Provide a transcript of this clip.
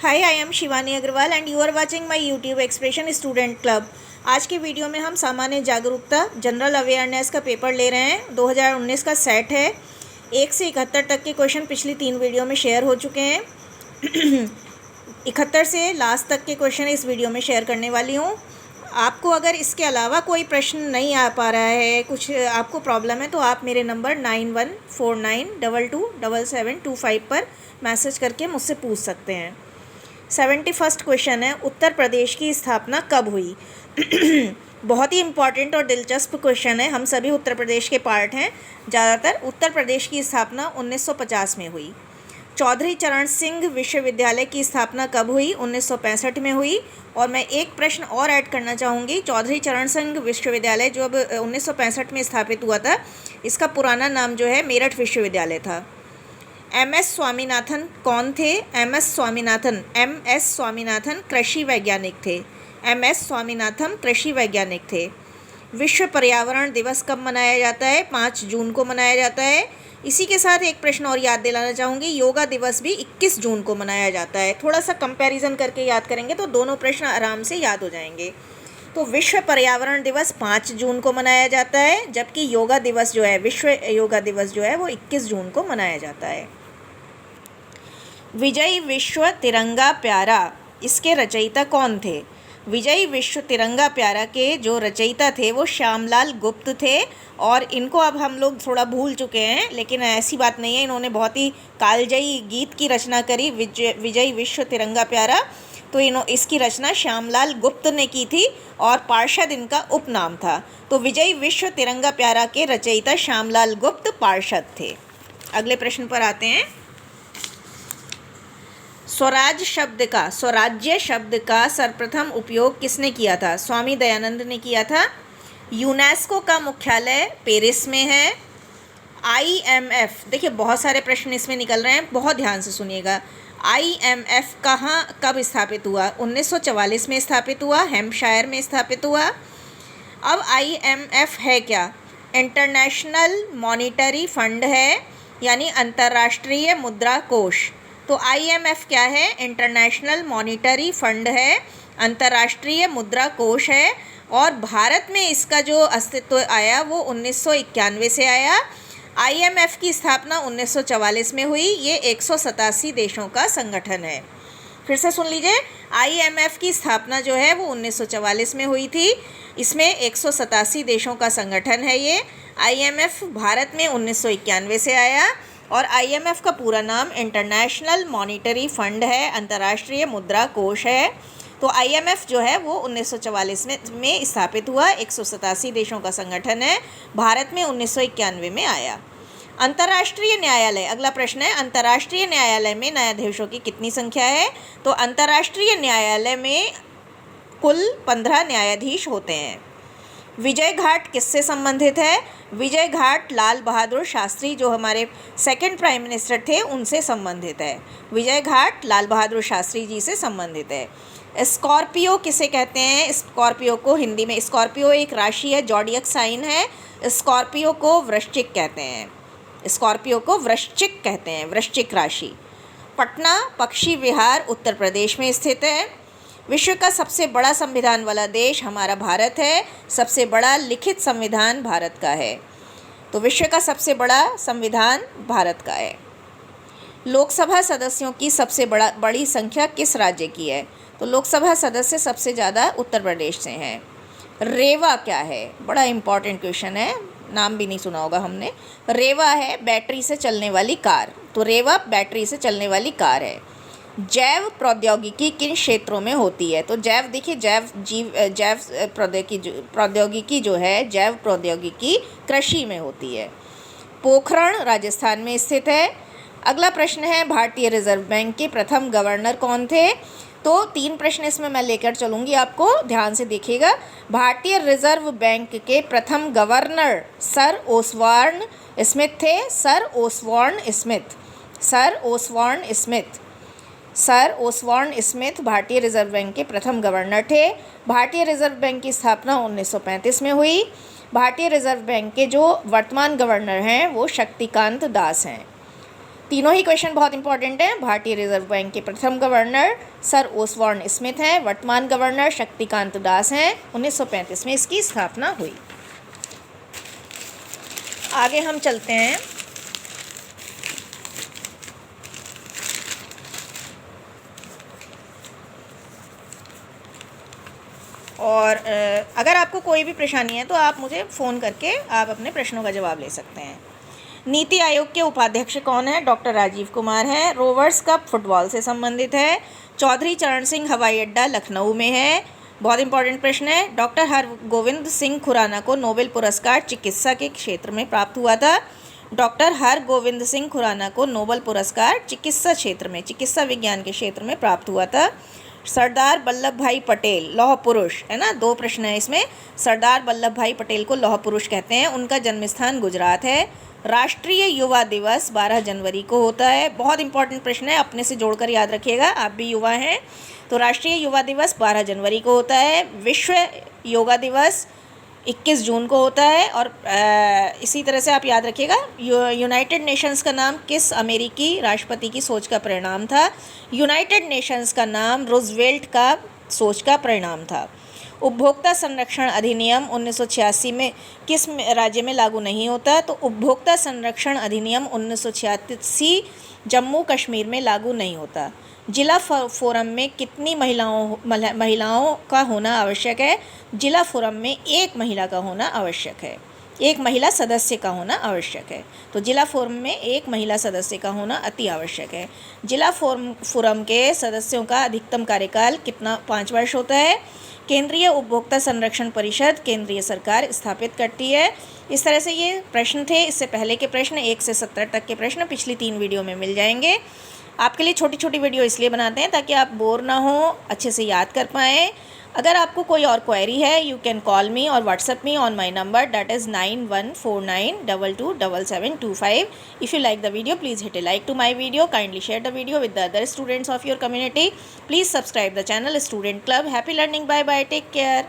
Hi, I am Shivani Agarwal and you are watching my YouTube expression student club. आज के video में हम सामान्य जागरूकता जनरल अवेयरनेस का पेपर ले रहे हैं। 2019 का सेट है। 1 से 71 तक के क्वेश्चन पिछली 3 वीडियो में शेयर हो चुके हैं। 71 से लास्ट तक के क्वेश्चन इस वीडियो में शेयर करने वाली हूँ। आपको अगर इसके अलावा कोई प्रश्न नहीं आ पा रहा है, कुछ आपको प्रॉब्लम है, तो आप मेरे नंबर 9149227725 पर मैसेज करके मुझसे पूछ सकते हैं। 71st क्वेश्चन है, उत्तर प्रदेश की स्थापना कब हुई? बहुत ही इम्पॉर्टेंट और दिलचस्प क्वेश्चन है। हम सभी उत्तर प्रदेश के पार्ट हैं। ज़्यादातर उत्तर प्रदेश की स्थापना 1950 में हुई। चौधरी चरण सिंह विश्वविद्यालय की स्थापना कब हुई? 1965 में हुई। और मैं एक प्रश्न और ऐड करना चाहूँगी। चौधरी चरण सिंह विश्वविद्यालय जो अब 1965 में स्थापित हुआ था, इसका पुराना नाम जो है मेरठ विश्वविद्यालय था। एम.एस. स्वामीनाथन कौन थे? एम.एस. स्वामीनाथन कृषि वैज्ञानिक थे। एम.एस. स्वामीनाथन कृषि वैज्ञानिक थे। विश्व पर्यावरण दिवस कब मनाया जाता है? 5 जून को मनाया जाता है। इसी के साथ एक प्रश्न और याद दिलाना चाहूँगी, योगा दिवस भी 21 जून को मनाया जाता है। थोड़ा सा कंपैरिजन करके याद करेंगे तो दोनों प्रश्न आराम से याद हो जाएंगे। तो विश्व पर्यावरण दिवस 5 जून को मनाया जाता है, जबकि योगा दिवस जो है, विश्व योगा दिवस जो है, वो 21 जून को मनाया जाता है। विजय विश्व तिरंगा प्यारा, इसके रचयिता कौन थे? विजय विश्व तिरंगा प्यारा के जो रचयिता थे वो श्यामलाल गुप्त थे। और इनको अब हम लोग थोड़ा भूल चुके हैं, लेकिन ऐसी बात नहीं है। इन्होंने बहुत ही कालजयी गीत की रचना करी, विजय विश्व तिरंगा प्यारा। तो इसकी रचना श्यामलाल गुप्त ने की थी और पार्षद इनका उपनाम था। तो विजय विश्व तिरंगा प्यारा के रचयिता श्यामलाल गुप्त पार्षद थे। अगले प्रश्न पर आते हैं। स्वराज्य शब्द का सर्वप्रथम उपयोग किसने किया था? स्वामी दयानंद ने किया था। यूनेस्को का मुख्यालय पेरिस में है। IMF, देखिए बहुत सारे प्रश्न इसमें निकल रहे हैं, बहुत ध्यान से सुनिएगा। IMF कब स्थापित हुआ? 1944 में स्थापित हुआ, हैम्पशायर में स्थापित हुआ। अब IMF है क्या? इंटरनेशनल मॉनिटरी फंड है, यानी अंतर्राष्ट्रीय मुद्रा कोष। तो IMF क्या है? इंटरनेशनल मॉनिटरी फंड है, अंतर्राष्ट्रीय मुद्रा कोष है। और भारत में इसका जो अस्तित्व आया वो 1991 से आया। IMF की स्थापना 1944 में हुई। ये 187 देशों का संगठन है। फिर से सुन लीजिए, IMF की स्थापना जो है वो 1944 में हुई थी। इसमें 187 देशों का संगठन है। ये IMF भारत में 1991 से आया। और IMF का पूरा नाम इंटरनेशनल मॉनिटरी फंड है, अंतर्राष्ट्रीय मुद्रा कोष है। तो IMF जो है वो 1944 में स्थापित हुआ, 187 देशों का संगठन है। भारत में 1991 में आया। अंतर्राष्ट्रीय न्यायालय, अगला प्रश्न है, अंतर्राष्ट्रीय न्यायालय में न्यायाधीशों की कितनी संख्या है? तो अंतर्राष्ट्रीय न्यायालय में कुल 15 न्यायाधीश होते हैं। विजय घाट किससे संबंधित है? विजय घाट लाल बहादुर शास्त्री, जो हमारे सेकंड प्राइम मिनिस्टर थे, उनसे संबंधित है। विजय घाट लाल बहादुर शास्त्री जी से संबंधित है। स्कॉर्पियो किसे कहते हैं? स्कॉर्पियो को हिंदी में, स्कॉर्पियो एक राशि है, जॉडियक साइन है। स्कॉर्पियो को वृश्चिक कहते हैं। स्कॉर्पियो को वृश्चिक कहते हैं, वृश्चिक राशि। पटना पक्षी विहार उत्तर प्रदेश में स्थित है। विश्व का सबसे बड़ा संविधान वाला देश हमारा भारत है। सबसे बड़ा लिखित संविधान भारत का है। तो विश्व का सबसे बड़ा संविधान भारत का है। लोकसभा सदस्यों की सबसे बड़ी संख्या किस राज्य की है? तो लोकसभा सदस्य सबसे ज़्यादा उत्तर प्रदेश से हैं। रेवा क्या है? बड़ा इम्पॉर्टेंट क्वेश्चन है, नाम भी नहीं सुना होगा हमने। रेवा है बैटरी से चलने वाली कार। तो रेवा बैटरी से चलने वाली कार है। जैव प्रौद्योगिकी किन क्षेत्रों में होती है? तो देखिए जैव प्रौद्योगिकी जो है, जैव प्रौद्योगिकी कृषि में होती है। पोखरण राजस्थान में स्थित है। अगला प्रश्न है, भारतीय रिजर्व बैंक के प्रथम गवर्नर कौन थे? तो 3 प्रश्न इसमें मैं लेकर चलूँगी, आपको ध्यान से देखिएगा। भारतीय रिजर्व बैंक के प्रथम गवर्नर सर ओसबॉर्न स्मिथ थे। सर ओसबॉर्न स्मिथ भारतीय रिजर्व बैंक के प्रथम गवर्नर थे। भारतीय रिजर्व बैंक की स्थापना 1935 में हुई। भारतीय रिजर्व बैंक के जो वर्तमान गवर्नर हैं वो शक्तिकांत दास हैं। तीनों ही क्वेश्चन बहुत इंपॉर्टेंट हैं। भारतीय रिजर्व बैंक के प्रथम गवर्नर सर ओसबॉर्न स्मिथ हैं। वर्तमान गवर्नर शक्तिकांत दास हैं। 1935 में इसकी स्थापना हुई। आगे हम चलते हैं। और अगर आपको कोई भी परेशानी है तो आप मुझे फ़ोन करके आप अपने प्रश्नों का जवाब ले सकते हैं। नीति आयोग के उपाध्यक्ष कौन है? डॉक्टर राजीव कुमार हैं। रोवर्स कप फुटबॉल से संबंधित है। चौधरी चरण सिंह हवाई अड्डा लखनऊ में है। बहुत इंपॉर्टेंट प्रश्न है। डॉक्टर हरगोविंद सिंह खुराना को नोबेल पुरस्कार चिकित्सा के क्षेत्र में प्राप्त हुआ था। डॉक्टर हरगोविंद सिंह खुराना को नोबेल पुरस्कार चिकित्सा क्षेत्र में, चिकित्सा विज्ञान के क्षेत्र में प्राप्त हुआ था। सरदार वल्लभ भाई पटेल लौह पुरुष है ना, 2 प्रश्न है इसमें। सरदार वल्लभ भाई पटेल को लौह पुरुष कहते हैं। उनका जन्म स्थान गुजरात है। राष्ट्रीय युवा दिवस 12 जनवरी को होता है। बहुत इंपॉर्टेंट प्रश्न है, अपने से जोड़कर याद रखिएगा, आप भी युवा हैं। तो राष्ट्रीय युवा दिवस 12 जनवरी को होता है। विश्व योगा दिवस 21 जून को होता है। और इसी तरह से आप याद रखिएगा, यूनाइटेड नेशंस का नाम किस अमेरिकी राष्ट्रपति की सोच का परिणाम था? यूनाइटेड नेशंस का नाम रूजवेल्ट का सोच का परिणाम था। उपभोक्ता संरक्षण अधिनियम 1986 में किस राज्य में लागू नहीं होता? तो उपभोक्ता संरक्षण अधिनियम 1986 जम्मू कश्मीर में लागू नहीं होता। जिला फोरम में कितनी महिलाओं का होना आवश्यक है? जिला फोरम में 1 महिला का होना आवश्यक है। 1 महिला सदस्य का होना आवश्यक है। तो जिला फोरम में 1 महिला सदस्य का होना अति आवश्यक है। जिला फोरम के सदस्यों का अधिकतम कार्यकाल कितना? 5 वर्ष होता है। केंद्रीय उपभोक्ता संरक्षण परिषद केंद्रीय सरकार स्थापित करती है। इस तरह से ये प्रश्न थे। इससे पहले के प्रश्न 1 से 70 तक के प्रश्न पिछली 3 वीडियो में मिल जाएंगे। आपके लिए छोटी छोटी वीडियो इसलिए बनाते हैं ताकि आप बोर ना हो, अच्छे से याद कर पाएँ। अगर आपको कोई और क्वेरी है, यू कैन कॉल मी और WhatsApp me on my number, that is 9149227725। If you like the video, please hit a like to my video. Kindly share the video with the other students of your community. Please subscribe the channel Student Club. Happy learning. Bye bye. Take care.